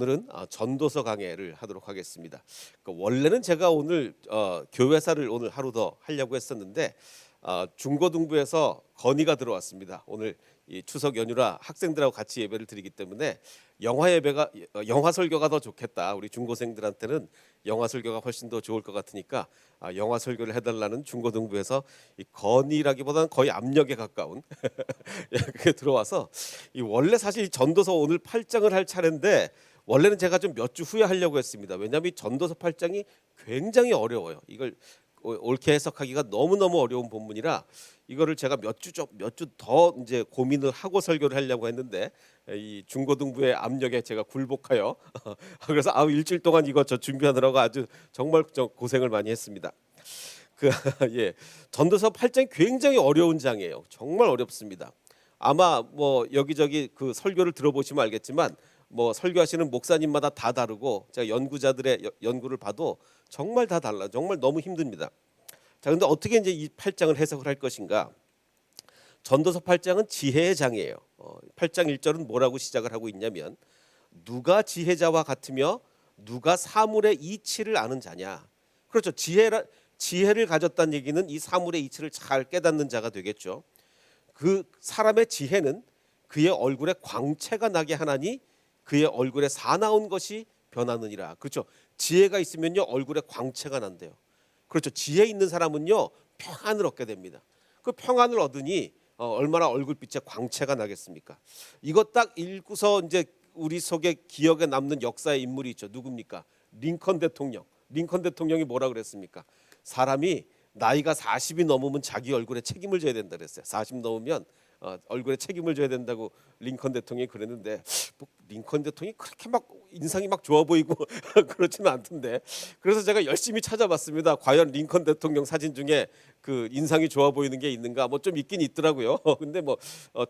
오늘은 전도서 강해를 하도록 하겠습니다. 원래는 제가 오늘 교회사를 오늘 하루 더 하려고 했었는데 중고등부에서 건의가 들어왔습니다. 오늘 이 추석 연휴라 학생들하고 같이 예배를 드리기 때문에 영화 예배가 영화 설교가 더 좋겠다. 우리 중고생들한테는 영화 설교가 훨씬 더 좋을 것 같으니까 영화 설교를 해달라는 중고등부에서 이 건의라기보다는 거의 압력에 가까운 예, 그게 들어와서 이 원래 사실 이 전도서 오늘 8장을 할 차례인데 원래는 제가 좀 몇 주 후에 하려고 했습니다. 왜냐하면 이 전도서 8장이 굉장히 어려워요. 이걸 옳게 해석하기가 너무너무 어려운 본문이라 이거를 제가 몇 주 더 이제 고민을 하고 설교를 하려고 했는데 이 중고등부의 압력에 제가 굴복하여 그래서 일주일 동안 이거 저 준비하느라고 아주 정말 고생을 많이 했습니다. 그 예. 전도서 8장이 굉장히 어려운 장이에요. 정말 어렵습니다. 아마 뭐 여기저기 그 설교를 들어보시면 알겠지만 뭐 설교하시는 목사님마다 다 다르고 제가 연구자들의 연구를 봐도 정말 다 달라. 정말 너무 힘듭니다. 자, 근데 어떻게 이제 이 8장을 해석을 할 것인가? 전도서 8장은 지혜의 장이에요. 8장 1절은 뭐라고 시작을 하고 있냐면 누가 지혜자와 같으며 누가 사물의 이치를 아는 자냐. 그렇죠. 지혜를 가졌다는 얘기는 이 사물의 이치를 잘 깨닫는 자가 되겠죠. 그 사람의 지혜는 그의 얼굴에 광채가 나게 하나니 그의 얼굴에 사나운 것이 변하느니라. 그렇죠. 지혜가 있으면요 얼굴에 광채가 난대요. 그렇죠. 지혜 있는 사람은요 평안을 얻게 됩니다. 그 평안을 얻으니 얼마나 얼굴빛에 광채가 나겠습니까? 이거 딱 읽고서 이제 우리 속에 기억에 남는 역사의 인물이 있죠. 누굽니까? 링컨 대통령. 링컨 대통령이 뭐라 그랬습니까? 사람이 나이가 40이 넘으면 자기 얼굴에 책임을 져야 된다 그랬어요. 40 넘으면 얼굴에 책임을 져야 된다고 링컨 대통령이 그랬는데 뭐 링컨 대통령이 그렇게 막 인상이 막 좋아 보이고 그렇지는 않던데. 그래서 제가 열심히 찾아봤습니다. 과연 링컨 대통령 사진 중에 그 인상이 좋아 보이는 게 있는가? 뭐 좀 있긴 있더라고요. 근데 뭐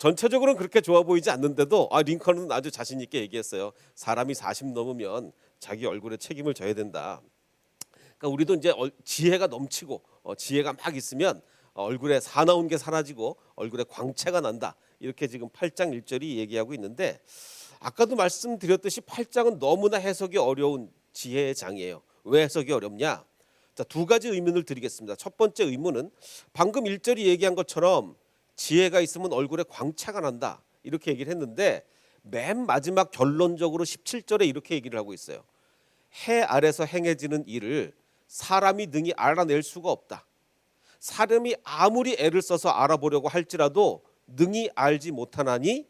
전체적으로는 그렇게 좋아 보이지 않는데도 링컨은 아주 자신 있게 얘기했어요. 사람이 40 넘으면 자기 얼굴에 책임을 져야 된다. 그러니까 우리도 이제 지혜가 넘치고 지혜가 막 있으면 얼굴에 사나운 게 사라지고 얼굴에 광채가 난다. 이렇게 지금 8장 1절이 얘기하고 있는데 아까도 말씀드렸듯이 8장은 너무나 해석이 어려운 지혜의 장이에요. 왜 해석이 어렵냐? 자, 두 가지 의문을 드리겠습니다. 첫 번째 의문은 방금 1절이 얘기한 것처럼 지혜가 있으면 얼굴에 광채가 난다. 이렇게 얘기를 했는데 맨 마지막 결론적으로 17절에 이렇게 얘기를 하고 있어요. 해 아래서 행해지는 일을 사람이 능히 알아낼 수가 없다. 사람이 아무리 애를 써서 알아보려고 할지라도 능히 알지 못하나니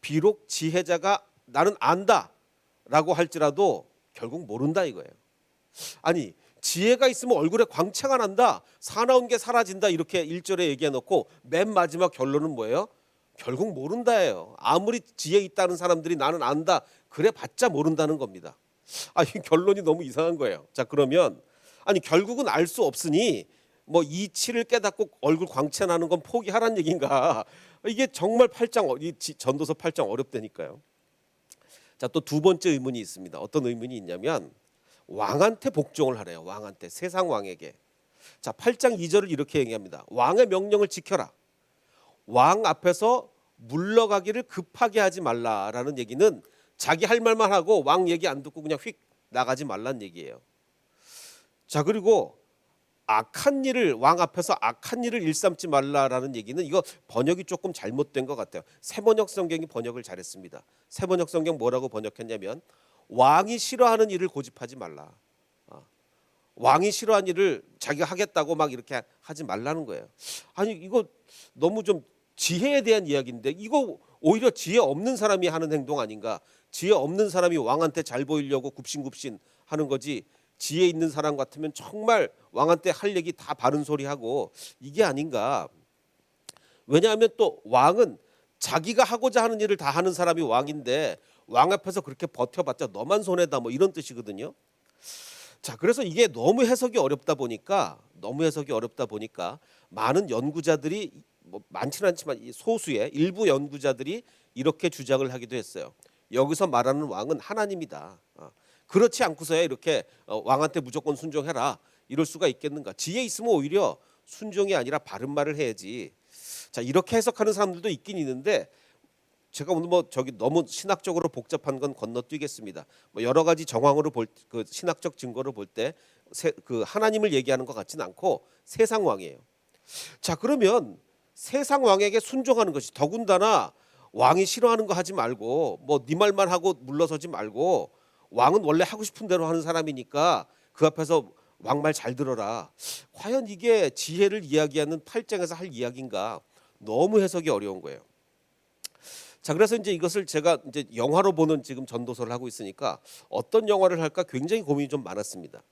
비록 지혜자가 나는 안다라고 할지라도 결국 모른다 이거예요. 아니 지혜가 있으면 얼굴에 광채가 난다. 사나운 게 사라진다. 이렇게 1절에 얘기해 놓고 맨 마지막 결론은 뭐예요? 결국 모른다예요. 아무리 지혜 있다는 사람들이 나는 안다. 그래 봤자 모른다는 겁니다. 이 결론이 너무 이상한 거예요. 자, 그러면 결국은 알 수 없으니 뭐 이치를 깨닫고 얼굴 광채 나는 건 포기하라는 얘기인가? 이게 정말 전도서 8장 어렵다니까요. 자, 또 두 번째 의문이 있습니다. 어떤 의문이 있냐면 왕한테 복종을 하래요. 왕한테, 세상 왕에게. 자, 8장 2절을 이렇게 얘기합니다. 왕의 명령을 지켜라. 왕 앞에서 물러가기를 급하게 하지 말라라는 얘기는 자기 할 말만 하고 왕 얘기 안 듣고 그냥 휙 나가지 말란 얘기예요. 자, 그리고 왕 앞에서 악한 일을 일삼지 말라라는 얘기는 이거 번역이 조금 잘못된 것 같아요. 새번역 성경이 번역을 잘했습니다. 새번역 성경 뭐라고 번역했냐면 왕이 싫어하는 일을 고집하지 말라. 왕이 싫어하는 일을 자기가 하겠다고 막 이렇게 하지 말라는 거예요. 이거 너무 좀 지혜에 대한 이야기인데 이거 오히려 지혜 없는 사람이 하는 행동 아닌가? 지혜 없는 사람이 왕한테 잘 보이려고 굽신굽신 하는 거지. 지혜 있는 사람 같으면 정말 왕한테 할 얘기 다 바른 소리 하고 이게 아닌가. 왜냐하면 또 왕은 자기가 하고자 하는 일을 다 하는 사람이 왕인데 왕 앞에서 그렇게 버텨봤자 너만 손해다 뭐 이런 뜻이거든요. 자, 그래서 이게 너무 해석이 어렵다 보니까 많은 연구자들이 뭐 많지는 않지만 소수의 일부 연구자들이 이렇게 주장을 하기도 했어요. 여기서 말하는 왕은 하나님이다. 그렇지 않고서야 이렇게 왕한테 무조건 순종해라 이럴 수가 있겠는가? 지혜 있으면 오히려 순종이 아니라 바른 말을 해야지. 자, 이렇게 해석하는 사람들도 있긴 있는데 제가 오늘 뭐 저기 너무 신학적으로 복잡한 건 건너뛰겠습니다. 뭐 여러 가지 정황으로 그 신학적 증거로 볼 때 그 하나님을 얘기하는 것 같지는 않고 세상 왕이에요. 자, 그러면 세상 왕에게 순종하는 것이, 더군다나 왕이 싫어하는 거 하지 말고 뭐 네 말만 하고 물러서지 말고, 왕은 원래 하고 싶은 대로 하는 사람이니까 그 앞에서 왕 말 잘 들어라. 과연 이게 지혜를 이야기하는 8장에서 할 이야기인가? 너무 해석이 어려운 거예요. 자, 그래서 이제 이것을 제가 이제 영화로 보는 지금 전도서를 하고 있으니까 어떤 영화를 할까 굉장히 고민이 좀 많았습니다.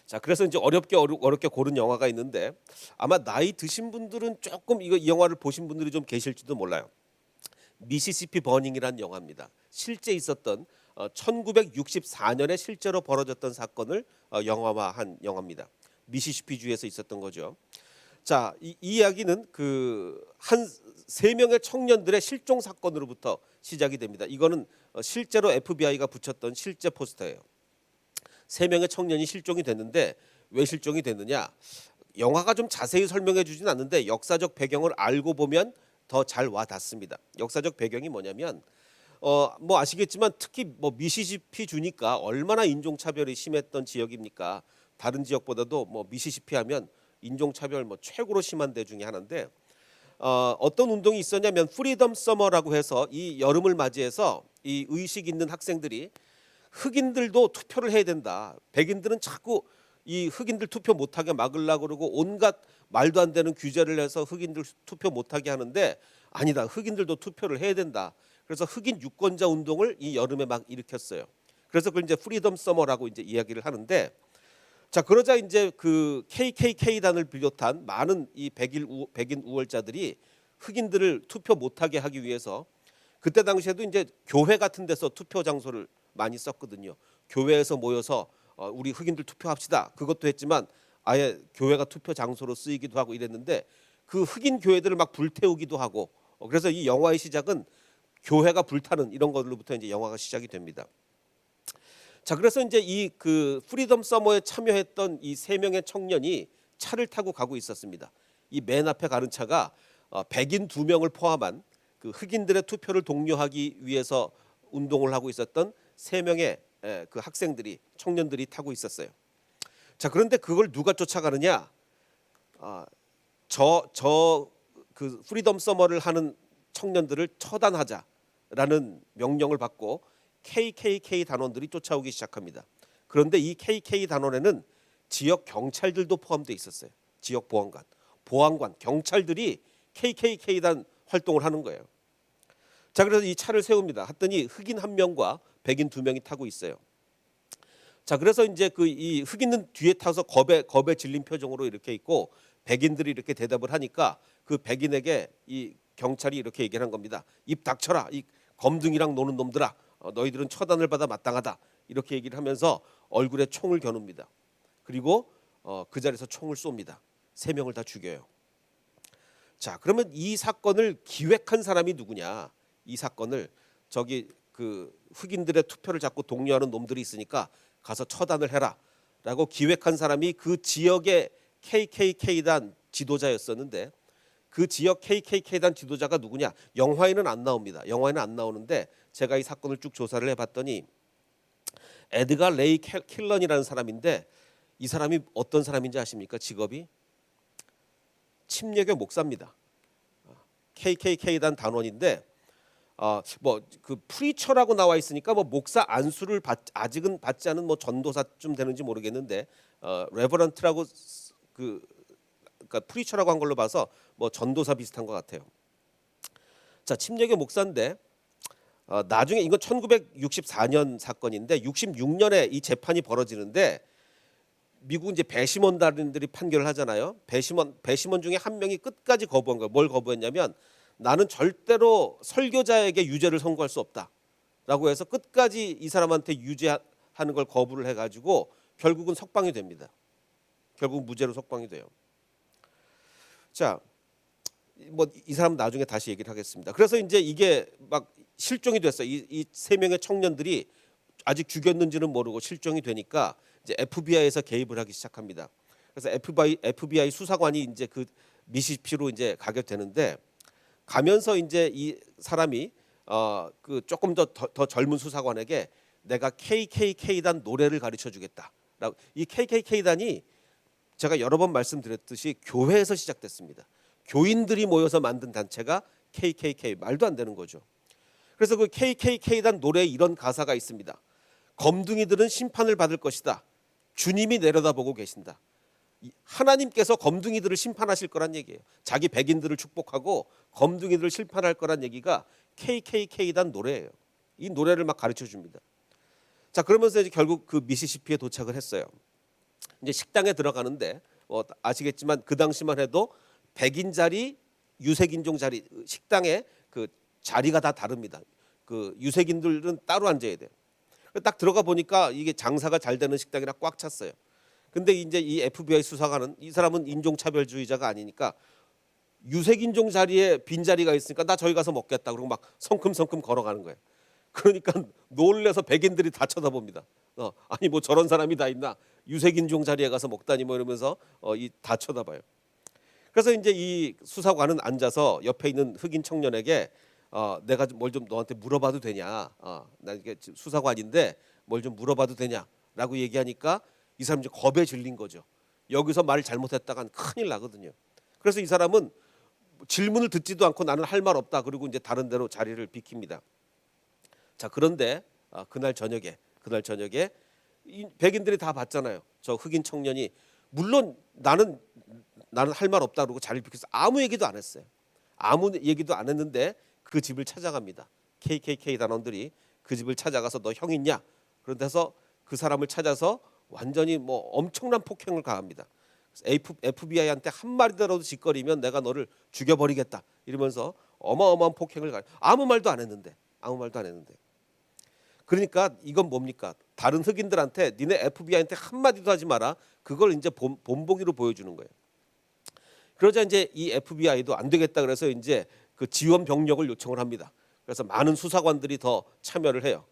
자, 그래서 이제 어렵게 고른 영화가 있는데, 아마 나이 드신 분들은 조금 이 영화를 보신 분들이 좀 계실지도 몰라요. 미시시피 버닝이라는 영화입니다. 실제 있었던 1964년에 실제로 벌어졌던 사건을 영화화한 영화입니다. 미시시피 주에서 있었던 거죠. 자, 이 이야기는 그 한 3명의 청년들의 실종 사건으로부터 시작이 됩니다. 이거는 실제로 FBI가 붙였던 실제 포스터예요. 3명의 청년이 실종이 됐는데, 왜 실종이 됐느냐? 영화가 좀 자세히 설명해 주진 않는데 역사적 배경을 알고 보면 더 잘 와닿습니다. 역사적 배경이 뭐냐면, 뭐 아시겠지만 특히 뭐 미시시피 주니까 얼마나 인종차별이 심했던 지역입니까? 다른 지역보다도 뭐 미시시피 하면 인종차별 뭐 최고로 심한 데 중에 하나인데, 어떤 운동이 있었냐면 프리덤 서머라고 해서 이 여름을 맞이해서 이 의식 있는 학생들이 흑인들도 투표를 해야 된다. 백인들은 자꾸 이 흑인들 투표 못하게 막으려고 그러고 온갖 말도 안 되는 규제를 해서 흑인들 투표 못하게 하는데, 아니다, 흑인들도 투표를 해야 된다. 그래서 흑인 유권자 운동을 이 여름에 막 일으켰어요. 그래서 그걸 이제 프리덤 서머라고 이제 이야기를 하는데, 자, 그러자 이제 그 KKK단을 비롯한 많은 이 백인 우월자들이 흑인들을 투표 못하게 하기 위해서, 그때 당시에도 이제 교회 같은 데서 투표 장소를 많이 썼거든요. 교회에서 모여서 우리 흑인들 투표합시다. 그것도 했지만 아예 교회가 투표 장소로 쓰이기도 하고 이랬는데, 그 흑인 교회들을 막 불태우기도 하고, 그래서 이 영화의 시작은 교회가 불타는 이런 것들로부터 이제 영화가 시작이 됩니다. 자, 그래서 이제 이 그 프리덤 서머에 참여했던 이 3명의 청년이 차를 타고 가고 있었습니다. 이 맨 앞에 가는 차가 백인 2명을 포함한 그 흑인들의 투표를 독려하기 위해서 운동을 하고 있었던 3명의 그 학생들이, 청년들이 타고 있었어요. 자, 그런데 그걸 누가 쫓아가느냐? 그 프리덤 서머를 하는 청년들을 처단하자라는 명령을 받고 KKK 단원들이 쫓아오기 시작합니다. 그런데 이 KK 단원에는 지역 경찰들도 포함되어 있었어요. 지역 보안관, 경찰들이 KKK단 활동을 하는 거예요. 자, 그래서 이 차를 세웁니다. 했더니 흑인 1명과 백인 2명이 타고 있어요. 자, 그래서 이제 그 이 흑인은 뒤에 타서 겁에 질린 표정으로 이렇게 있고, 백인들이 이렇게 대답을 하니까 그 백인에게 이 경찰이 이렇게 얘기를 한 겁니다. 입 닥쳐라, 이 검둥이랑 노는 놈들아, 너희들은 처단을 받아 마땅하다. 이렇게 얘기를 하면서 얼굴에 총을 겨눕니다. 그리고 그 자리에서 총을 쏩니다. 3명을 다 죽여요. 자, 그러면 이 사건을 기획한 사람이 누구냐? 이 사건을 저기 그 흑인들의 투표를 자꾸 독려하는 놈들이 있으니까 가서 처단을 해라라고 기획한 사람이 그 지역의 KKK단 지도자였었는데, 그 지역 KKK단 지도자가 누구냐? 영화에는 안 나옵니다. 영화에는 안 나오는데 제가 이 사건을 쭉 조사를 해봤더니 에드가 레이 킬런이라는 사람인데, 이 사람이 어떤 사람인지 아십니까? 직업이 침례교 목사입니다. KKK단 단원인데, 뭐 그 프리처라고 나와 있으니까 뭐 목사 안수를 아직은 받지 않은 뭐 전도사쯤 되는지 모르겠는데, 레버런트라고 그러니까 프리처라고 한 걸로 봐서 뭐 전도사 비슷한 것 같아요. 자, 침례교 목사인데, 나중에 이건 1964년 사건인데 66년에 이 재판이 벌어지는데, 미국 이제 배심원단들이 판결을 하잖아요. 배심원 중에 1명이 끝까지 거부한 거예요. 뭘 거부했냐면, 나는 절대로 설교자에게 유죄를 선고할 수 없다라고 해서 끝까지 이 사람한테 유죄하는 걸 거부를 해가지고 결국은 석방이 됩니다. 결국 무죄로 석방이 돼요. 자, 뭐 이 사람 나중에 다시 얘기를 하겠습니다. 그래서 이제 이게 막 실종이 됐어요. 이 3명의 청년들이 아직 죽였는지는 모르고 실종이 되니까 이제 FBI에서 개입을 하기 시작합니다. 그래서 FBI 수사관이 이제 그 미시시피로 이제 가게 되는데, 가면서 이제 이 사람이 그 조금 더 젊은 수사관에게 내가 KKK단 노래를 가르쳐 주겠다라고. 이 KKK단이 제가 여러 번 말씀드렸듯이 교회에서 시작됐습니다. 교인들이 모여서 만든 단체가 KKK. 말도 안 되는 거죠. 그래서 그 KKK단 노래에 이런 가사가 있습니다. 검둥이들은 심판을 받을 것이다. 주님이 내려다보고 계신다. 하나님께서 검둥이들을 심판하실 거란 얘기예요. 자기 백인들을 축복하고 검둥이들을 심판할 거란 얘기가 KKK단 노래예요. 이 노래를 막 가르쳐 줍니다. 자, 그러면서 이제 결국 그 미시시피에 도착을 했어요. 이제 식당에 들어가는데 아시겠지만 그 당시만 해도 백인 자리, 유색인종 자리, 식당에 그 자리가 다 다릅니다. 그 유색인들은 따로 앉아야 돼요. 딱 들어가 보니까 이게 장사가 잘 되는 식당이라 꽉 찼어요. 근데 이제 이 FBI 수사관은 이 사람은 인종차별주의자가 아니니까 유색인종 자리에 빈자리가 있으니까 나 저기 가서 먹겠다. 그러고 막 성큼성큼 걸어가는 거예요. 그러니까 놀래서 백인들이 다 쳐다봅니다. 아니 뭐 저런 사람이 다 있나? 유색인종 자리에 가서 먹다니 뭐 이러면서 다 쳐다봐요. 그래서 이제 이 수사관은 앉아서 옆에 있는 흑인 청년에게 내가 뭘 좀 너한테 물어봐도 되냐? 나 이게 수사관인데 뭘 좀 물어봐도 되냐라고 얘기하니까 이 사람 이제 겁에 질린 거죠. 여기서 말을 잘못했다간 큰일 나거든요. 그래서 이 사람은 질문을 듣지도 않고 나는 할 말 없다. 그리고 이제 다른 데로 자리를 비킵니다. 자, 그런데 그날 저녁에 이 백인들이 다 봤잖아요. 저 흑인 청년이 물론 나는 할 말 없다 그러고 자리를 비켜서 아무 얘기도 안 했어요. 아무 얘기도 안 했는데 그 집을 찾아갑니다. KKK 단원들이 그 집을 찾아가서 너 형 있냐? 그런 데서 그 사람을 찾아서 완전히 뭐 엄청난 폭행을 가합니다. FBI한테 한 마디더라도 짓거리면 내가 너를 죽여버리겠다 이러면서 어마어마한 폭행을 가. 아무 말도 안 했는데. 그러니까 이건 뭡니까? 다른 흑인들한테 니네 FBI한테 한 마디도 하지 마라. 그걸 이제 본보기로 보여주는 거예요. 그러자 이제 이 FBI도 안 되겠다 그래서 이제 그 지원 병력을 요청을 합니다. 그래서 많은 수사관들이 더 참여를 해요.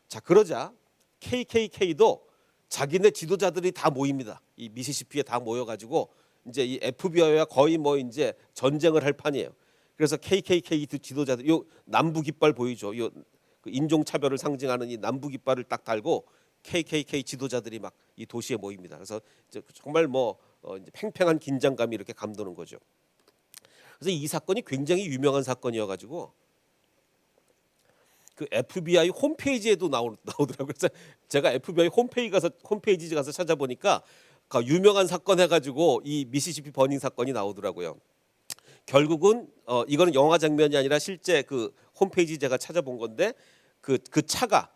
자, 그러자 KKK도 자기네 지도자들이 다 모입니다. 이 미시시피에 다 모여가지고 이제 이 FBI와 거의 뭐 이제 전쟁을 할 판이에요. 그래서 KKK 지도자들 요 남부 깃발 보이죠? 요 그 인종 차별을 상징하는 이 남부 깃발을 딱 달고 KKK 지도자들이 막 이 도시에 모입니다. 그래서 이제 정말 뭐 이제 팽팽한 긴장감이 이렇게 감도는 거죠. 그래서 이 사건이 굉장히 유명한 사건이어가지고 그 FBI 홈페이지에도 나오더라고요. 그래서 제가 FBI 홈페이지 가서 찾아보니까 그 유명한 사건 해가지고 이 미시시피 버닝 사건이 나오더라고요. 결국은 이거는 영화 장면이 아니라 실제 그 홈페이지 제가 찾아본 건데 그 차가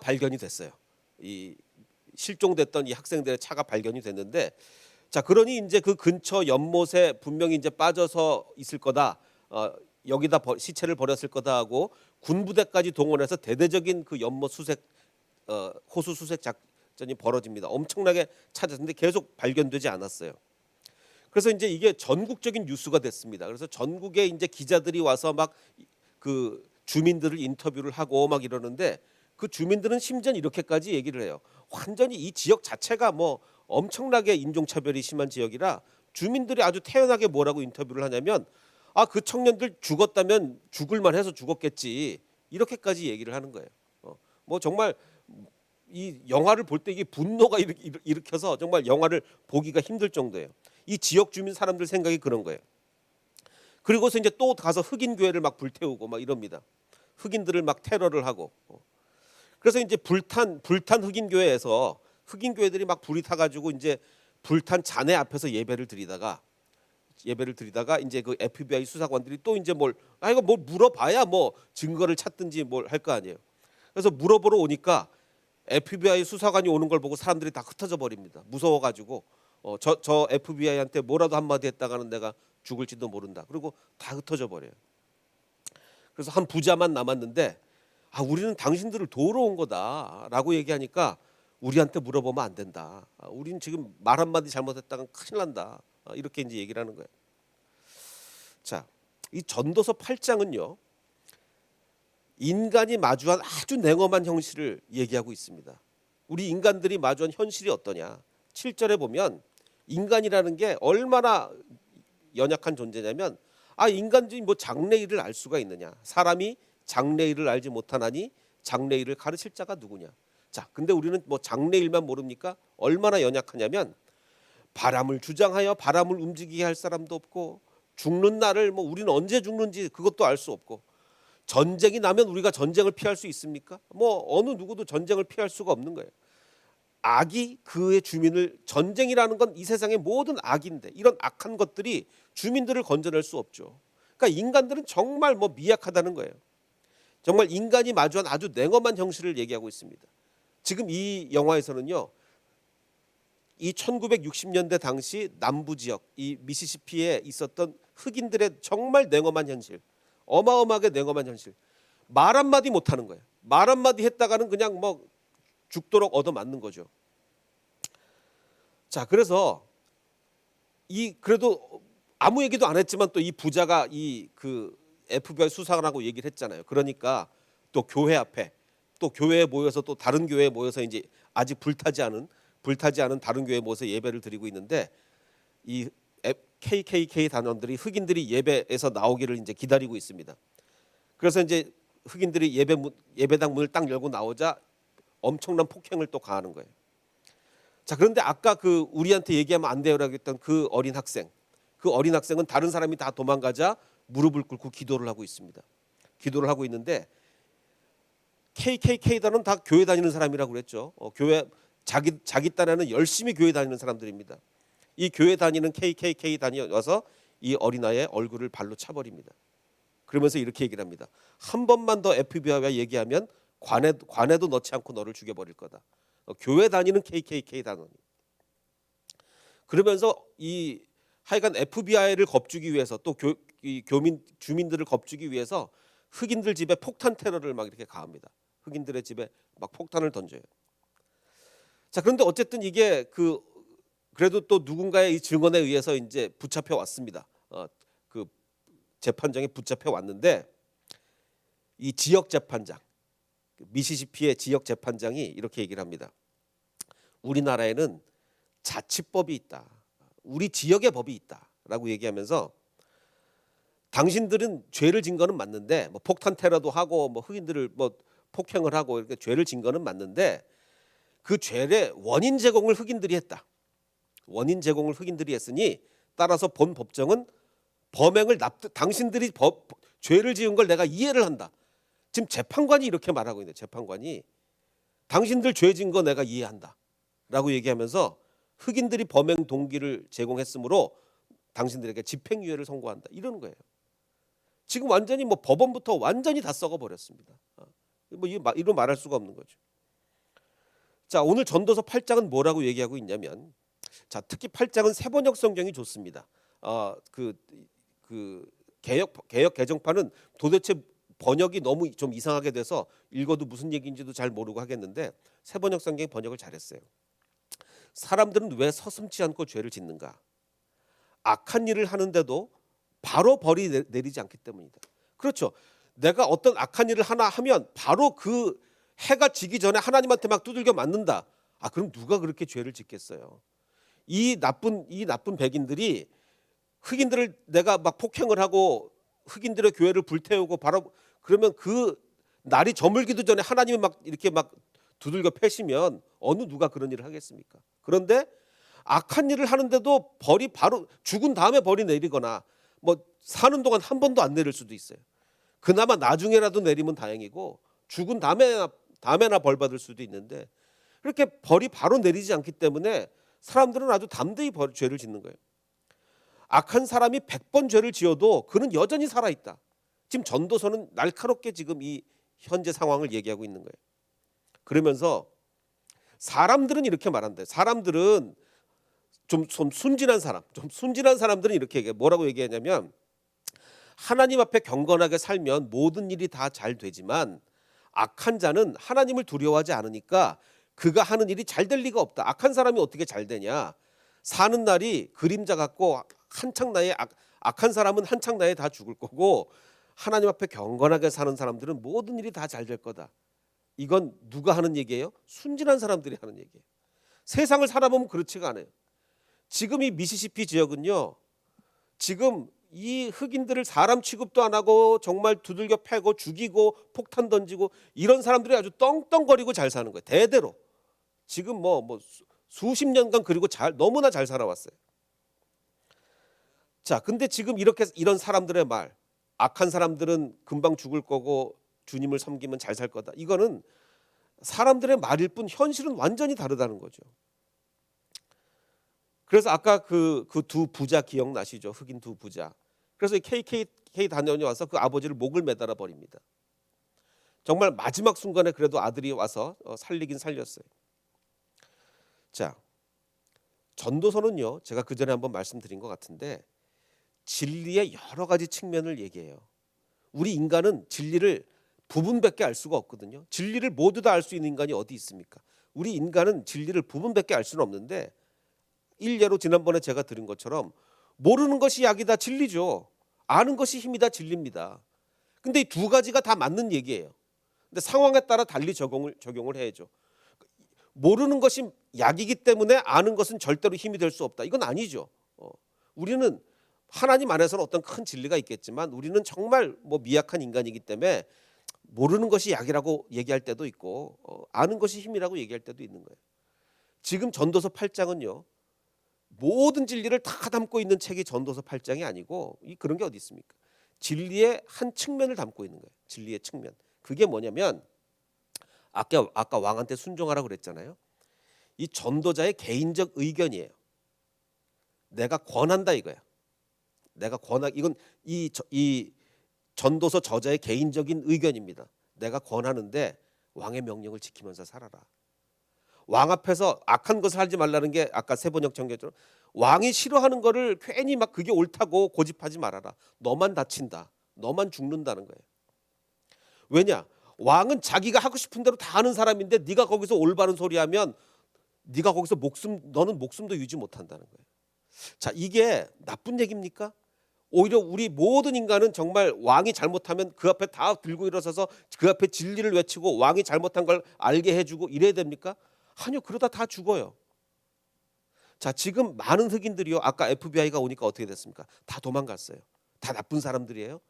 발견이 됐어요. 이 실종됐던 이 학생들의 차가 발견이 됐는데 자, 그러니 이제 그 근처 연못에 분명히 이제 빠져서 있을 거다. 여기다 시체를 버렸을 거다 하고 군부대까지 동원해서 대대적인 그 연못 수색 호수 수색 작전이 벌어집니다. 엄청나게 찾았는데 계속 발견되지 않았어요. 그래서 이제 이게 전국적인 뉴스가 됐습니다. 그래서 전국에 이제 기자들이 와서 막 그 주민들을 인터뷰를 하고 막 이러는데 그 주민들은 심지어 이렇게까지 얘기를 해요. 완전히 이 지역 자체가 뭐 엄청나게 인종차별이 심한 지역이라 주민들이 아주 태연하게 뭐라고 인터뷰를 하냐면 그 청년들 죽었다면 죽을만 해서 죽었겠지 이렇게까지 얘기를 하는 거예요. 뭐 정말 이 영화를 볼 때 이게 분노가 일으켜서 정말 영화를 보기가 힘들 정도예요. 이 지역 주민 사람들 생각이 그런 거예요. 그리고서 이제 또 가서 흑인 교회를 막 불태우고 막 이럽니다. 흑인들을 막 테러를 하고. 그래서 이제 불탄 흑인 교회에서 흑인 교회들이 막 불이 타가지고 이제 불탄 잔해 앞에서 예배를 드리다가 이제 그 FBI 수사관들이 또 이제 이거 뭘 물어봐야 뭐 증거를 찾든지 뭘 할 거 아니에요. 그래서 물어보러 오니까 FBI 수사관이 오는 걸 보고 사람들이 다 흩어져 버립니다. 무서워가지고 저 FBI한테 뭐라도 한마디 했다가는 내가 죽을지도 모른다. 그리고 다 흩어져 버려요. 그래서 한 부자만 남았는데 우리는 당신들을 도우러 온 거다라고 얘기하니까 우리한테 물어보면 안 된다. 우리는 지금 말 한마디 잘못했다간 큰일 난다. 이렇게 이제 얘기를 하는 거예요. 자, 이 전도서 8장은요. 인간이 마주한 아주 냉엄한 현실을 얘기하고 있습니다. 우리 인간들이 마주한 현실이 어떠냐? 7절에 보면 인간이라는 게 얼마나 연약한 존재냐면 아, 인간들이 뭐 장래일을 알 수가 있느냐? 사람이 장래일을 알지 못하나니 장래일을 가르칠 자가 누구냐? 자, 근데 우리는 뭐 장래일만 모릅니까? 얼마나 연약하냐면 바람을 주장하여 바람을 움직이게 할 사람도 없고, 죽는 날을 뭐 우리는 언제 죽는지 그것도 알 수 없고, 전쟁이 나면 우리가 전쟁을 피할 수 있습니까? 뭐 어느 누구도 전쟁을 피할 수가 없는 거예요. 악이 그의 주민을, 전쟁이라는 건 이 세상의 모든 악인데 이런 악한 것들이 주민들을 건져낼 수 없죠. 그러니까 인간들은 정말 뭐 미약하다는 거예요. 정말 인간이 마주한 아주 냉엄한 현실을 얘기하고 있습니다. 지금 이 영화에서는요, 이 1960년대 당시 남부 지역 이 미시시피에 있었던 흑인들의 정말 냉엄한 현실, 어마어마하게 냉엄한 현실, 말 한마디 못하는 거예요. 말 한마디 했다가는 그냥 뭐 죽도록 얻어맞는 거죠. 자, 그래서 이 그래도 아무 얘기도 안 했지만 또 이 부자가 이 그 FBI 수사를 하고 얘기를 했잖아요. 그러니까 또 교회 앞에, 또 교회에 모여서, 또 다른 교회에 모여서 이제 아직 불타지 않은 다른 교회에 모여서 예배를 드리고 있는데, 이 KKK 단원들이, 흑인들이 예배에서 나오기를 이제 기다리고 있습니다. 그래서 이제 흑인들이 예배당 문을 딱 열고 나오자 엄청난 폭행을 또 가하는 거예요. 자, 그런데 아까 그 우리한테 얘기하면 안 돼요라고 했던 그 어린 학생은 다른 사람이 다 도망가자 무릎을 꿇고 기도를 하고 있습니다. 기도를 하고 있는데, KKK 단은 다 교회 다니는 사람이라고 그랬죠. 교회 자기 딴에는 열심히 교회 다니는 사람들입니다. 이 교회 다니는 KKK 단이 와서 이 어린아이의 얼굴을 발로 차버립니다. 그러면서 이렇게 얘기를 합니다. 한 번만 더 FBI와 얘기하면 관에도 넣지 않고 너를 죽여버릴 거다. 교회 다니는 KKK 단원이. 그러면서 이 하여간 FBI를 겁주기 위해서, 또 주민들을 겁주기 위해서 흑인들 집에 폭탄 테러를 막 이렇게 가합니다. 흑인들의 집에 막 폭탄을 던져요. 자, 그런데 어쨌든 이게 그래도 또 누군가의 이 증언에 의해서 이제 붙잡혀 왔습니다. 그 재판장에 붙잡혀 왔는데, 이 지역 재판장, 미시시피의 지역 재판장이 이렇게 얘기를 합니다. 우리나라에는 자치법이 있다. 우리 지역의 법이 있다라고 얘기하면서, 당신들은 죄를 진 거는 맞는데, 뭐 폭탄 테러도 하고 뭐 흑인들을 뭐 폭행을 하고 이렇게 죄를 진 거는 맞는데, 그 죄의 원인 제공을 흑인들이 했다. 원인 제공을 흑인들이 했으니 따라서 본 법정은 범행을 당신들이 죄를 지은 걸 내가 이해를 한다. 지금 재판관이 이렇게 말하고 있는데, 재판관이 당신들 죄 진 거 내가 이해한다 라고 얘기하면서 흑인들이 범행 동기를 제공했으므로 당신들에게 집행유예를 선고한다, 이러는 거예요. 지금 완전히 뭐 법원부터 완전히 다 썩어버렸습니다. 뭐 이로 말할 수가 없는 거죠. 자, 오늘 전도서 8장은 뭐라고 얘기하고 있냐면, 자, 특히 8장은 세번역 성경이 좋습니다. 개역 개정판은 도대체 번역이 너무 좀 이상하게 돼서 읽어도 무슨 얘기인지도 잘 모르고 하겠는데, 세번역 성경이 번역을 잘했어요. 사람들은 왜 서슴지 않고 죄를 짓는가? 악한 일을 하는데도 바로 벌이 내리지 않기 때문이다. 그렇죠. 내가 어떤 악한 일을 하나 하면 바로 그 해가 지기 전에 하나님한테 막 두들겨 맞는다. 아, 그럼 누가 그렇게 죄를 짓겠어요? 이 나쁜 백인들이 흑인들을 내가 막 폭행을 하고 흑인들의 교회를 불태우고 바로 그러면 그 날이 저물기도 전에 하나님이 막 이렇게 막 두들겨 패시면 어느 누가 그런 일을 하겠습니까? 그런데 악한 일을 하는데도 벌이 바로 죽은 다음에 벌이 내리거나 뭐 사는 동안 한 번도 안 내릴 수도 있어요. 그나마 나중에라도 내리면 다행이고 죽은 다음에나 벌 받을 수도 있는데, 그렇게 벌이 바로 내리지 않기 때문에 사람들은 아주 담대히 죄를 짓는 거예요. 악한 사람이 100번 죄를 지어도 그는 여전히 살아있다. 지금 전도서는 날카롭게 지금 이 현재 상황을 얘기하고 있는 거예요. 그러면서 사람들은 이렇게 말한대. 사람들은 좀 순진한 사람들은 이렇게 얘기해. 뭐라고 얘기하냐면, 하나님 앞에 경건하게 살면 모든 일이 다 잘 되지만 악한 자는 하나님을 두려워하지 않으니까 그가 하는 일이 잘 될 리가 없다. 악한 사람이 어떻게 잘 되냐? 사는 날이 그림자 같고 한창 나에 악한 사람은 한창 나에 다 죽을 거고, 하나님 앞에 경건하게 사는 사람들은 모든 일이 다 잘 될 거다. 이건 누가 하는 얘기예요? 순진한 사람들이 하는 얘기예요. 세상을 살아보면 그렇지가 않아요. 지금 이 미시시피 지역은요, 지금 이 흑인들을 사람 취급도 안 하고 정말 두들겨 패고 죽이고 폭탄 던지고 이런 사람들이 아주 떵떵거리고 잘 사는 거예요. 대대로. 지금 수십 년간 그리고 너무나 잘 살아왔어요. 자, 근데 지금 이렇게 이런 사람들의 말, 악한 사람들은 금방 죽을 거고 주님을 섬기면 잘 살 거다. 이거는 사람들의 말일 뿐 현실은 완전히 다르다는 거죠. 그래서 아까 그 두 부자 기억나시죠? 흑인 두 부자. 그래서 KKK 단원이 와서 그 아버지를 목을 매달아 버립니다. 정말 마지막 순간에 그래도 아들이 와서 살리긴 살렸어요. 자, 전도서는요, 제가 그 전에 한번 말씀드린 것 같은데 진리의 여러 가지 측면을 얘기해요. 우리 인간은 진리를 부분밖에 알 수가 없거든요. 진리를 모두 다 알 수 있는 인간이 어디 있습니까? 우리 인간은 진리를 부분밖에 알 수는 없는데, 일례로 지난번에 제가 들은 것처럼 모르는 것이 약이다 진리죠. 아는 것이 힘이다 진리입니다. 근데 이 두 가지가 다 맞는 얘기예요. 근데 상황에 따라 달리 적용을 해야죠. 모르는 것이 약이기 때문에 아는 것은 절대로 힘이 될 수 없다. 이건 아니죠. 우리는 하나님 안에서는 어떤 큰 진리가 있겠지만 우리는 정말 미약한 인간이기 때문에 모르는 것이 약이라고 얘기할 때도 있고 아는 것이 힘이라고 얘기할 때도 있는 거예요. 지금 전도서 8장은요. 모든 진리를 다 담고 있는 책이 전도서 8장이 아니고 그런 게 어디 있습니까? 진리의 한 측면을 담고 있는 거예요. 진리의 측면. 그게 뭐냐면 아까 왕한테 순종하라고 그랬잖아요. 이 전도자의 개인적 의견이에요. 내가 권한다 이거야. 이건 이 전도서 저자의 개인적인 의견입니다. 내가 권하는데 왕의 명령을 지키면서 살아라. 왕 앞에서 악한 것을 하지 말라는 게 아까 세번역 청교처럼 왕이 싫어하는 거를 괜히 막 그게 옳다고 고집하지 말아라. 너만 다친다. 너만 죽는다는 거예요. 왜냐? 왕은 자기가 하고 싶은 대로 다 하는 사람인데 네가 거기서 올바른 소리 하면 네가 거기서 너는 목숨도 유지 못한다는 거예요. 자, 이게 나쁜 얘기입니까? 오히려 우리 모든 인간은 정말 왕이 잘못하면 그 앞에 다 들고 일어서서 그 앞에 진리를 외치고 왕이 잘못한 걸 알게 해주고 이래야 됩니까? 아니요, 그러다 다 죽어요. 자, 지금 많은 흑인들이요, 아까 FBI가 오니까 어떻게 됐습니까? 다 도망갔어요. 다 나쁜 사람들이에요.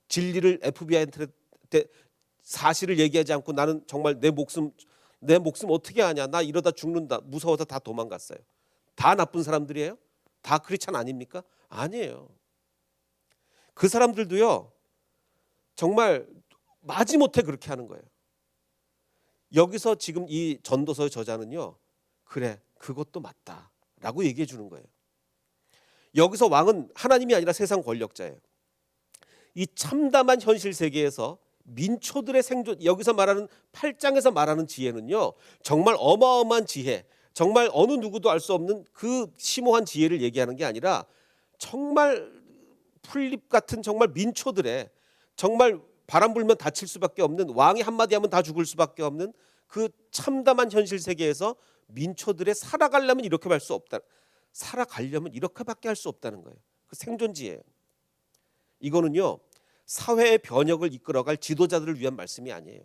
진리를 FBI한테 사실을 얘기하지 않고 나는 정말 내 목숨 어떻게 하냐, 나 이러다 죽는다 무서워서 다 도망갔어요. 다 나쁜 사람들이에요? 다 크리스찬 아닙니까? 아니에요. 그 사람들도요 정말 마지못해 그렇게 하는 거예요. 여기서 지금 이 전도서의 저자는요, 그래 그것도 맞다라고 얘기해 주는 거예요. 여기서 왕은 하나님이 아니라 세상 권력자예요. 이 참담한 현실 세계에서 민초들의 생존, 여기서 말하는 8장에서 말하는 지혜는요 정말 어마어마한 지혜, 정말 어느 누구도 알 수 없는 그 심오한 지혜를 얘기하는 게 아니라 정말 풀잎 같은 정말 민초들의 정말 바람 불면 다칠 수밖에 없는, 왕이 한마디 하면 다 죽을 수밖에 없는 그 참담한 현실 세계에서 민초들의 살아가려면 이렇게 할 수 없다. 살아가려면 이렇게밖에 할 수 없다는 거예요. 그 생존지예요. 이거는요 사회의 변혁을 이끌어갈 지도자들을 위한 말씀이 아니에요.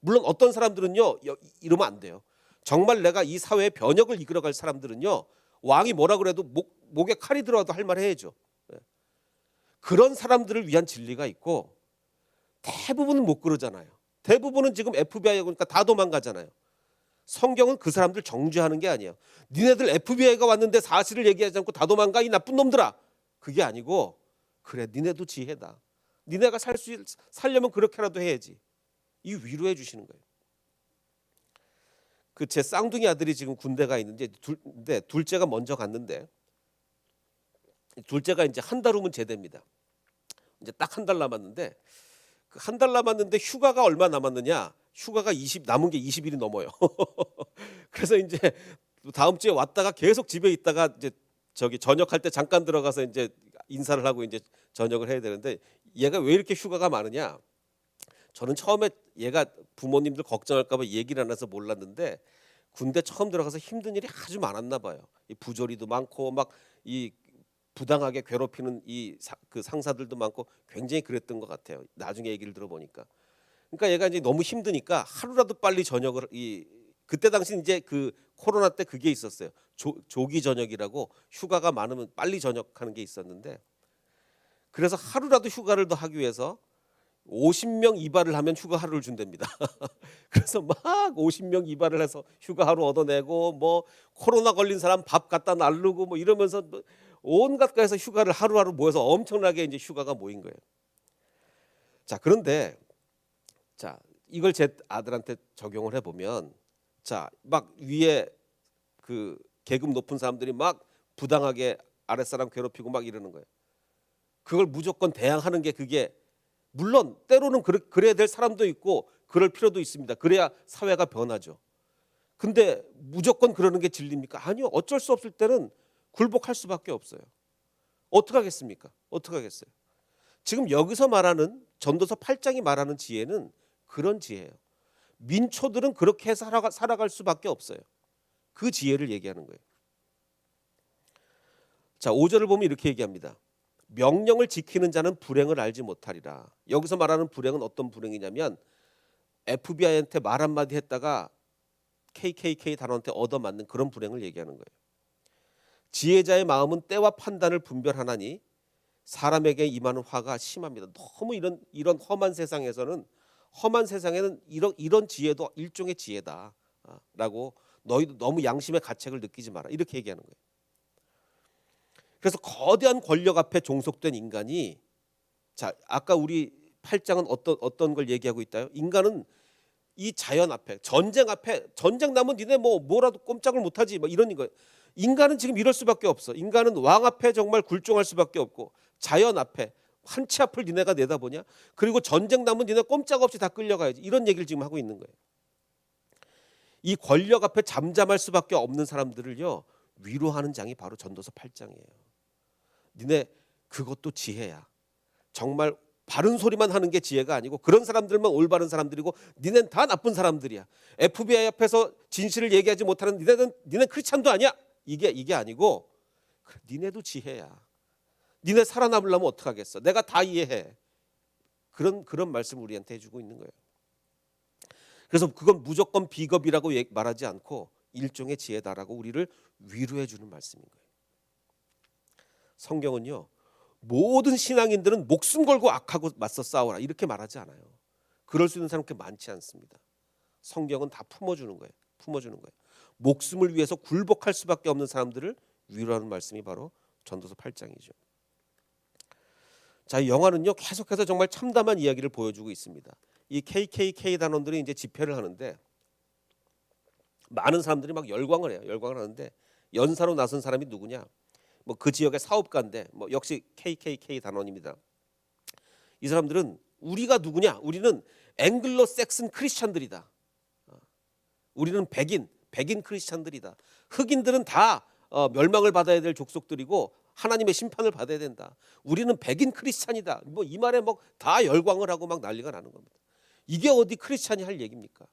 물론 어떤 사람들은요 이러면 안 돼요. 정말 내가 이 사회의 변혁을 이끌어갈 사람들은요 왕이 뭐라 그래도 목에 칼이 들어와도 할 말 해야죠. 그런 사람들을 위한 진리가 있고 대부분은 못 그러잖아요. 대부분은 지금 FBI가 오니까 다 도망가잖아요. 성경은 그 사람들 정죄하는 게 아니에요. 니네들 FBI가 왔는데 사실을 얘기하지 않고 다 도망가 이 나쁜 놈들아. 그게 아니고 그래 니네도 지혜다. 니네가 살려면 그렇게라도 해야지. 이 위로해 주시는 거예요. 그 제 쌍둥이 아들이 지금 군대가 있는데 둘째가 먼저 갔는데 둘째가 이제 한 달 후면 제대입니다. 이제 딱 한 달 남았는데 그 한 달 남았는데 휴가가 얼마 남았느냐? 휴가가 남은 게 20일이 넘어요. 그래서 이제 다음 주에 왔다가 계속 집에 있다가 이제 저녁할 때 잠깐 들어가서 이제 인사를 하고 이제 저녁을 해야 되는데 얘가 왜 이렇게 휴가가 많으냐? 저는 처음에 얘가 부모님들 걱정할까 봐 얘기를 안 해서 몰랐는데 군대 처음 들어가서 힘든 일이 아주 많았나 봐요. 이 부조리도 많고 막 이 부당하게 괴롭히는 그 상사들도 많고 굉장히 그랬던 것 같아요. 나중에 얘기를 들어보니까. 그러니까 얘가 이제 너무 힘드니까 하루라도 빨리 저녁을 그때 당시 이제 그 코로나 때 그게 있었어요. 조기 저녁이라고 휴가가 많으면 빨리 저녁하는 게 있었는데 그래서 하루라도 휴가를 더 하기 위해서 50명 이발을 하면 휴가 하루를 준답니다. 그래서 막 50명 이발을 해서 휴가 하루 얻어내고 뭐 코로나 걸린 사람 밥 갖다 날르고 뭐 이러면서 뭐 온갖 가에서 휴가를 하루하루 모여서 엄청나게 이제 휴가가 모인 거예요. 자, 그런데 자, 이걸 제 아들한테 적용을 해 보면 자, 막 위에 그 계급 높은 사람들이 막 부당하게 아랫사람 괴롭히고 막 이러는 거예요. 그걸 무조건 대항하는 게 그게 물론 때로는 그래야 될 사람도 있고 그럴 필요도 있습니다. 그래야 사회가 변하죠. 근데 무조건 그러는 게 진리입니까? 아니요. 어쩔 수 없을 때는 굴복할 수밖에 없어요. 어떻게 하겠습니까? 어떻게 하겠어요? 지금 여기서 말하는 전도서 8장이 말하는 지혜는 그런 지혜예요. 민초들은 그렇게 살아갈 수밖에 없어요. 그 지혜를 얘기하는 거예요. 자, 5절을 보면 이렇게 얘기합니다. 명령을 지키는 자는 불행을 알지 못하리라. 여기서 말하는 불행은 어떤 불행이냐면 FBI한테 말 한마디 했다가 KKK 단원한테 얻어맞는 그런 불행을 얘기하는 거예요. 지혜자의 마음은 때와 판단을 분별하나니 사람에게 임하는 화가 심합니다. 너무 이런 험한 세상에서는 험한 세상에는 이런 지혜도 일종의 지혜다라고 너희도 너무 양심의 가책을 느끼지 마라 이렇게 얘기하는 거예요. 그래서 거대한 권력 앞에 종속된 인간이 자 아까 우리 8장은 어떤 걸 얘기하고 있다요? 인간은 이 자연 앞에 전쟁 나면 니네 뭐라도 꼼짝을 못하지 뭐 이런 거예요. 인간은 지금 이럴 수밖에 없어. 인간은 왕 앞에 정말 굴종할 수밖에 없고 자연 앞에 한치 앞을 니네가 내다보냐? 그리고 전쟁 나면 니네 꼼짝없이 다 끌려가야지. 이런 얘기를 지금 하고 있는 거예요. 이 권력 앞에 잠잠할 수밖에 없는 사람들을요 위로하는 장이 바로 전도서 8장이에요. 니네 그것도 지혜야. 정말 바른 소리만 하는 게 지혜가 아니고 그런 사람들만 올바른 사람들이고 니넨 다 나쁜 사람들이야. FBI 앞에서 진실을 얘기하지 못하는 니네 크리스찬도 아니야. 이게 아니고 그래, 니네도 지혜야. 니네 살아남으려면 어떡하겠어. 내가 다 이해해. 그런 말씀을 우리한테 해주고 있는 거예요. 그래서 그건 무조건 비겁이라고 말하지 않고 일종의 지혜다라고 우리를 위로해 주는 말씀인 거예요. 성경은요. 모든 신앙인들은 목숨 걸고 악하고 맞서 싸워라 이렇게 말하지 않아요. 그럴 수 있는 사람 그렇게 많지 않습니다. 성경은 다 품어주는 거예요. 목숨을 위해서 굴복할 수밖에 없는 사람들을 위로하는 말씀이 바로 전도서 8장이죠. 자, 이 영화는요 계속해서 정말 참담한 이야기를 보여주고 있습니다. 이 KKK 단원들이 이제 집회를 하는데 많은 사람들이 막 열광을 해요. 열광을 하는데 연사로 나선 사람이 누구냐? 뭐 그 지역의 사업가인데 뭐 역시 KKK 단원입니다. 이 사람들은 우리가 누구냐? 우리는 앵글로 섹슨 크리스찬들이다. 우리는 백인 크리스찬들이다. 흑인들은 다 멸망을 받아야 될 족속들이고 하나님의 심판을 받아야 된다. 우리는 백인 크리스찬이다. 뭐 이 말에 뭐 다 열광을 하고 막 난리가 나는 겁니다. 이게 어디 크리스찬이 할 얘기입니까?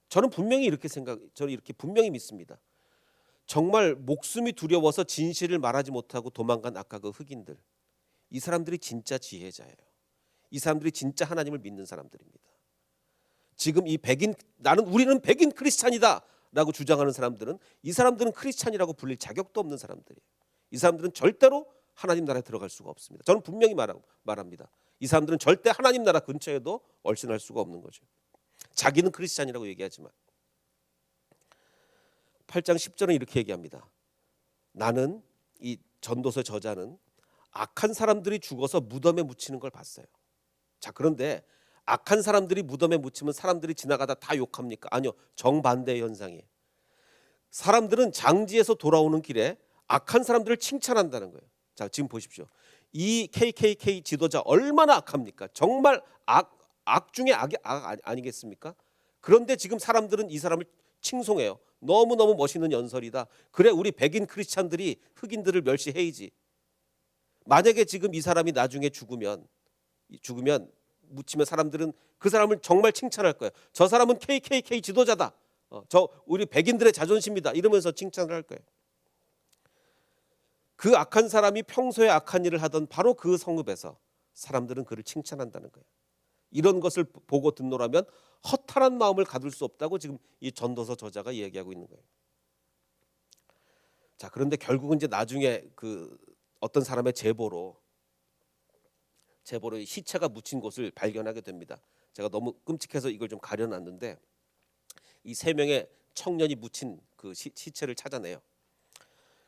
저는 이렇게 분명히 믿습니다. 정말 목숨이 두려워서 진실을 말하지 못하고 도망간 아까 그 흑인들, 이 사람들이 진짜 지혜자예요. 이 사람들이 진짜 하나님을 믿는 사람들입니다. 지금 우리는 백인 크리스찬이다라고 주장하는 사람들은 이 사람들은 크리스찬이라고 불릴 자격도 없는 사람들이에요. 이 사람들은 절대로 하나님 나라에 들어갈 수가 없습니다. 저는 분명히 말합니다. 이 사람들은 절대 하나님 나라 근처에도 얼씬할 수가 없는 거죠. 자기는 크리스찬이라고 얘기하지만 8장 10절은 이렇게 얘기합니다. 나는 이 전도서 저자는 악한 사람들이 죽어서 무덤에 묻히는 걸 봤어요. 자, 그런데 악한 사람들이 무덤에 묻히면 사람들이 지나가다 다 욕합니까? 아니요. 정반대의 현상이에요. 사람들은 장지에서 돌아오는 길에 악한 사람들을 칭찬한다는 거예요. 자, 지금 보십시오. 이 KKK 지도자 얼마나 악합니까? 정말 악 중에 악이 아니겠습니까? 그런데 지금 사람들은 이 사람을 칭송해요. 너무너무 멋있는 연설이다. 그래 우리 백인 크리스찬들이 흑인들을 멸시해야지. 만약에 지금 이 사람이 나중에 죽으면 묻히면 사람들은 그 사람을 정말 칭찬할 거예요. 저 사람은 KKK 지도자다. 저 우리 백인들의 자존심이다. 이러면서 칭찬을 할 거예요. 그 악한 사람이 평소에 악한 일을 하던 바로 그 성읍에서 사람들은 그를 칭찬한다는 거예요. 이런 것을 보고 듣노라면 허탈한 마음을 가둘 수 없다고 지금 이 전도서 저자가 이야기하고 있는 거예요. 자, 그런데 결국은 이제 나중에 그 어떤 사람의 제보로 제보로 시체가 묻힌 곳을 발견하게 됩니다. 제가 너무 끔찍해서 이걸 좀 가려놨는데 이 세 명의 청년이 묻힌 그 시체를 찾아내요.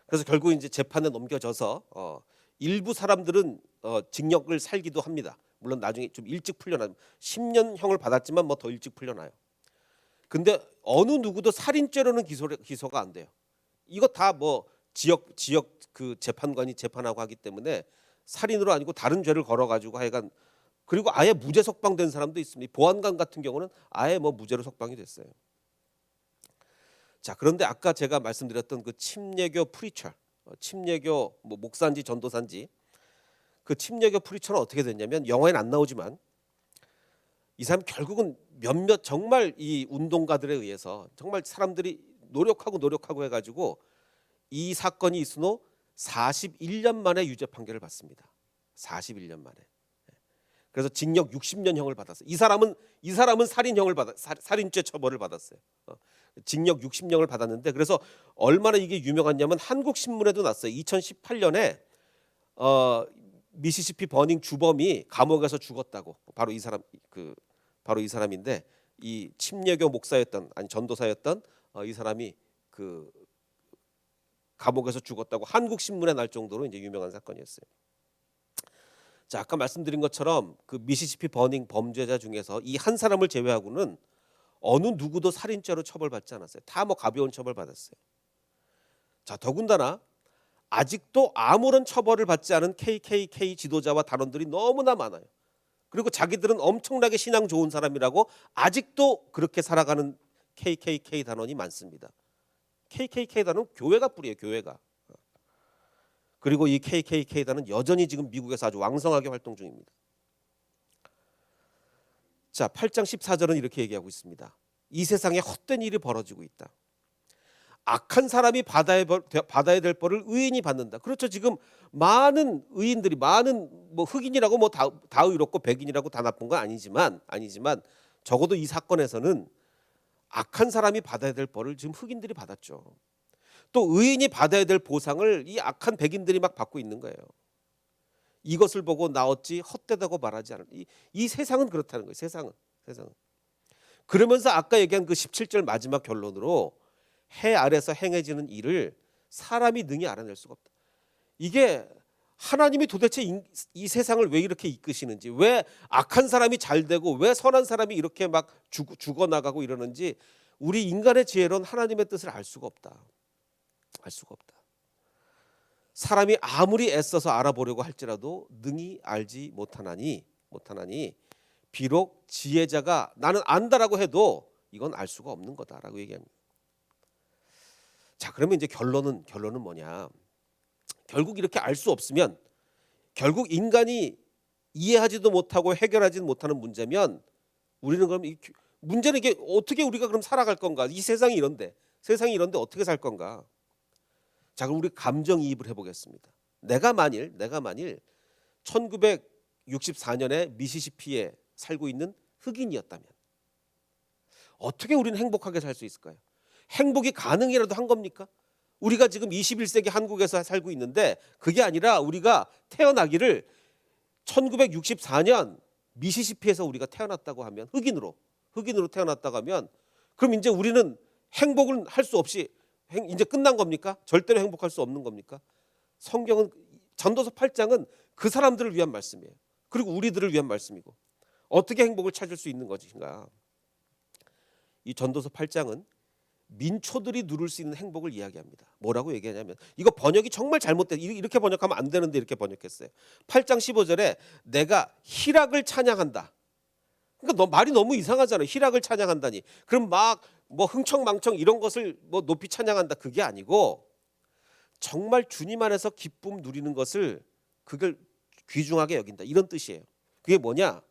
그래서 결국 이제 재판에 넘겨져서 일부 사람들은 징역을 살기도 합니다. 물론 나중에 좀 일찍 풀려나요. 10년형을 받았지만 뭐 더 일찍 풀려나요. 근데 어느 누구도 살인죄로는 기소가 안 돼요. 이거 다 뭐 지역 그 재판관이 재판하고 하기 때문에 살인으로 아니고 다른 죄를 걸어가지고 하여간 그리고 아예 무죄 석방된 사람도 있습니다. 보안관 같은 경우는 아예 뭐 무죄로 석방이 됐어요. 자, 그런데 아까 제가 말씀드렸던 그 침례교 프리처, 침례교 뭐 목사인지 전도사인지 그 침례교 프리처는 어떻게 됐냐면 영화에는 안 나오지만 이 사람 결국은 몇몇 정말 이 운동가들에 의해서 정말 사람들이 노력하고 해가지고 이 사건이 있은 후 41년 만에 유죄 판결을 받습니다. 41년 만에. 그래서 징역 60년형을 받았어요. 이 사람은 살인죄 처벌을 받았어요. 징역 60년을 받았는데 그래서 얼마나 이게 유명하냐면 한국 신문에도 났어요. 2018년에 미시시피 버닝 주범이 감옥에서 죽었다고. 바로 이 사람인데 이 침례교 목사였던 아니 전도사였던 이 사람이 그 감옥에서 죽었다고 한국 신문에 날 정도로 이제 유명한 사건이었어요. 자, 아까 말씀드린 것처럼 그 미시시피 버닝 범죄자 중에서 이 한 사람을 제외하고는 어느 누구도 살인죄로 처벌받지 않았어요. 다 뭐 가벼운 처벌 받았어요. 자, 더군다나 아직도 아무런 처벌을 받지 않은 KKK 지도자와 단원들이 너무나 많아요. 그리고 자기들은 엄청나게 신앙 좋은 사람이라고 아직도 그렇게 살아가는 KKK 단원이 많습니다. KKK 단원 교회가 뿌리예요, 교회가. 그리고 이 KKK 단은 여전히 지금 미국에서 아주 왕성하게 활동 중입니다. 자, 8장 14절은 이렇게 얘기하고 있습니다. 이 세상에 헛된 일이 벌어지고 있다. 악한 사람이 받아야 될 벌을 의인이 받는다. 그렇죠. 지금 많은 의인들이 많은 뭐 흑인이라고 뭐 다 의롭고 백인이라고 다 나쁜 건 아니지만 적어도 이 사건에서는 악한 사람이 받아야 될 벌을 지금 흑인들이 받았죠. 또 의인이 받아야 될 보상을 이 악한 백인들이 막 받고 있는 거예요. 이것을 보고 나 어찌 헛되다고 말하지 않을. 이 세상은 그렇다는 거예요. 세상은. 그러면서 아까 얘기한 그 17절 마지막 결론으로 해 아래서 행해지는 일을 사람이 능히 알아낼 수가 없다. 이게 하나님이 도대체 이 세상을 왜 이렇게 이끄시는지, 왜 악한 사람이 잘 되고 왜 선한 사람이 이렇게 막 죽어나가고 이러는지 우리 인간의 지혜로는 하나님의 뜻을 알 수가 없다. 사람이 아무리 애써서 알아보려고 할지라도 능히 알지 못하나니 비록 지혜자가 나는 안다라고 해도 이건 알 수가 없는 거다라고 얘기합니다. 자, 그러면 이제 결론은 뭐냐? 결국 이렇게 알 수 없으면 결국 인간이 이해하지도 못하고 해결하지도 못하는 문제면 우리는 그럼 문제는 이게 어떻게 우리가 그럼 살아갈 건가? 이 세상이 이런데 어떻게 살 건가? 자, 그럼 우리 감정이입을 해보겠습니다. 내가 만일 1964년에 미시시피에 살고 있는 흑인이었다면 어떻게 우리는 행복하게 살 수 있을까요? 행복이 가능이라도 한 겁니까? 우리가 지금 21세기 한국에서 살고 있는데 그게 아니라 우리가 태어나기를 1964년 미시시피에서 우리가 태어났다고 하면 흑인으로 태어났다고 하면 그럼 이제 우리는 행복을 할 수 없이 이제 끝난 겁니까? 절대로 행복할 수 없는 겁니까? 성경은 전도서 8장은 그 사람들을 위한 말씀이에요. 그리고 우리들을 위한 말씀이고 어떻게 행복을 찾을 수 있는 것인가? 이 전도서 8장은 민초들이 누릴 수 있는 행복을 이야기합니다. 뭐라고 얘기하냐면 이거 번역이 정말 잘못돼. 이렇게 번역하면 안 되는데 이렇게 번역했어요. 8장 15절에 내가 희락을 찬양한다. 그러니까 말이 너무 이상하잖아요. 희락을 찬양한다니. 그럼 막 뭐 흥청망청 이런 것을 뭐 높이 찬양한다. 그게 아니고 정말 주님 안에서 기쁨 누리는 것을 그걸 귀중하게 여긴다. 이런 뜻이에요. 그게 뭐냐?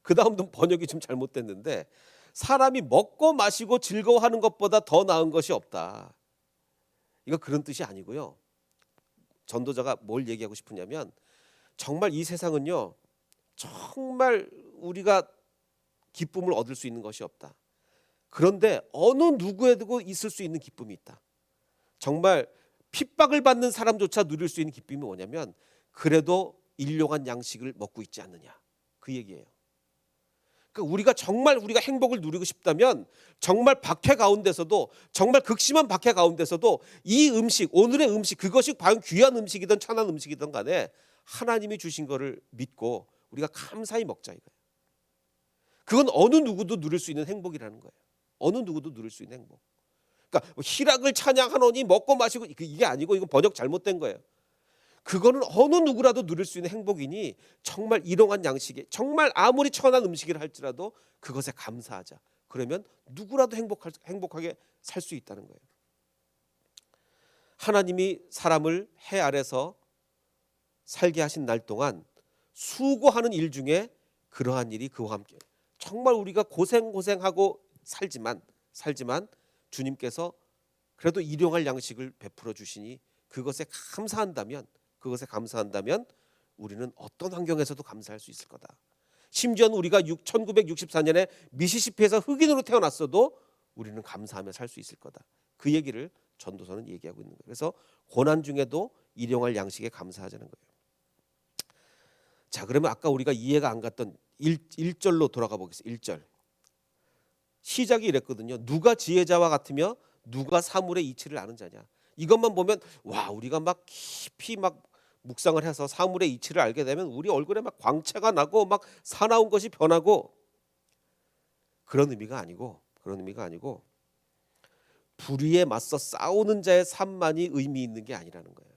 그 다음도 번역이 좀 잘못됐는데 사람이 먹고 마시고 즐거워하는 것보다 더 나은 것이 없다. 이거 그런 뜻이 아니고요. 전도자가 뭘 얘기하고 싶으냐면 정말 이 세상은요. 정말 우리가 기쁨을 얻을 수 있는 것이 없다. 그런데 어느 누구에도 있을 수 있는 기쁨이 있다. 정말 핍박을 받는 사람조차 누릴 수 있는 기쁨이 뭐냐면 그래도 일용한 양식을 먹고 있지 않느냐, 그 얘기예요. 그러니까 우리가 행복을 누리고 싶다면 정말 박해 가운데서도, 정말 극심한 박해 가운데서도 이 음식, 오늘의 음식, 그것이 과연 귀한 음식이든 천한 음식이든 간에 하나님이 주신 거를 믿고 우리가 감사히 먹자 이거예요. 그건 어느 누구도 누릴 수 있는 행복이라는 거예요. 어느 누구도 누릴 수 있는 행복. 그러니까 희락을 찬양하노니 먹고 마시고, 이게 아니고, 이건 번역 잘못된 거예요. 그거는 어느 누구라도 누릴 수 있는 행복이니 정말 일용한 양식에, 정말 아무리 천한 음식이라 할지라도 그것에 감사하자. 그러면 누구라도 행복하게 살 수 있다는 거예요. 하나님이 사람을 해 아래서 살게 하신 날 동안 수고하는 일 중에 그러한 일이 그와 함께, 정말 우리가 고생하고 살지만 주님께서 그래도 일용할 양식을 베풀어 주시니 그것에 감사한다면 우리는 어떤 환경에서도 감사할 수 있을 거다. 심지어는 우리가 1964년에 미시시피에서 흑인으로 태어났어도 우리는 감사하며 살 수 있을 거다. 그 얘기를 전도서는 얘기하고 있는 거예요. 그래서 고난 중에도 일용할 양식에 감사하자는 거예요. 자, 그러면 아까 우리가 이해가 안 갔던 1절로 돌아가 보겠습니다. 1절. 시작이 이랬거든요. 누가 지혜자와 같으며 누가 사물의 이치를 아는 자냐. 이것만 보면 와, 우리가 막 깊이 막 묵상을 해서 사물의 이치를 알게 되면 우리 얼굴에 막 광채가 나고 막 사나운 것이 변하고, 그런 의미가 아니고 불의에 맞서 싸우는 자의 삶만이 의미 있는 게 아니라는 거예요.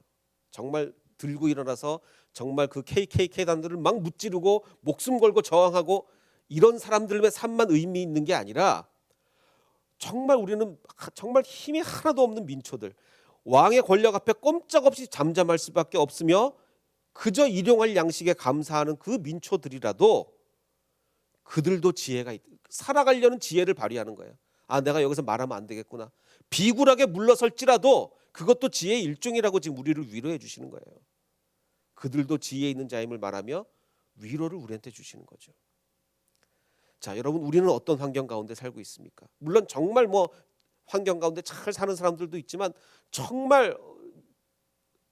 정말 들고 일어나서 정말 그 KKK 단들을 막 무찌르고 목숨 걸고 저항하고 이런 사람들의 삶만 의미 있는 게 아니라, 정말 우리는 정말 힘이 하나도 없는 민초들, 왕의 권력 앞에 꼼짝없이 잠잠할 수밖에 없으며 그저 일용할 양식에 감사하는 그 민초들이라도 그들도 지혜가 살아가려는 지혜를 발휘하는 거예요. 아, 내가 여기서 말하면 안 되겠구나. 비굴하게 물러설지라도 그것도 지혜의 일종이라고 지금 우리를 위로해 주시는 거예요. 그들도 지혜 있는 자임을 말하며 위로를 우리한테 주시는 거죠. 자, 여러분, 우리는 어떤 환경 가운데 살고 있습니까? 물론 정말 환경 가운데 잘 사는 사람들도 있지만 정말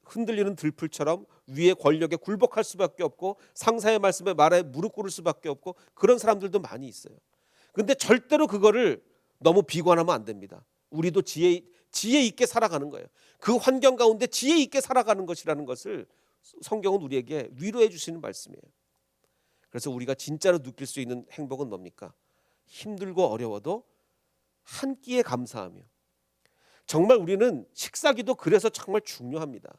흔들리는 들풀처럼 위의 권력에 굴복할 수밖에 없고 상사의 말씀에 말에 무릎 꿇을 수밖에 없고 그런 사람들도 많이 있어요. 근데 절대로 그거를 너무 비관하면 안 됩니다. 우리도 지혜 있게 살아가는 거예요. 그 환경 가운데 지혜 있게 살아가는 것이라는 것을 성경은 우리에게 위로해 주시는 말씀이에요. 그래서 우리가 진짜로 느낄 수 있는 행복은 뭡니까? 힘들고 어려워도 한 끼에 감사하며, 정말 우리는 식사기도 그래서 정말 중요합니다.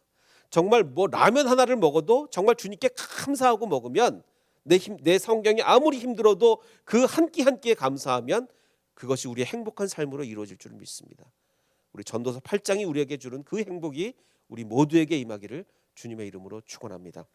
정말 라면 하나를 먹어도 정말 주님께 감사하고 먹으면 내 성경이 아무리 힘들어도 그 한 끼 한 끼에 감사하면 그것이 우리의 행복한 삶으로 이루어질 줄 믿습니다. 우리 전도서 8장이 우리에게 주는 그 행복이 우리 모두에게 임하기를 주님의 이름으로 축원합니다.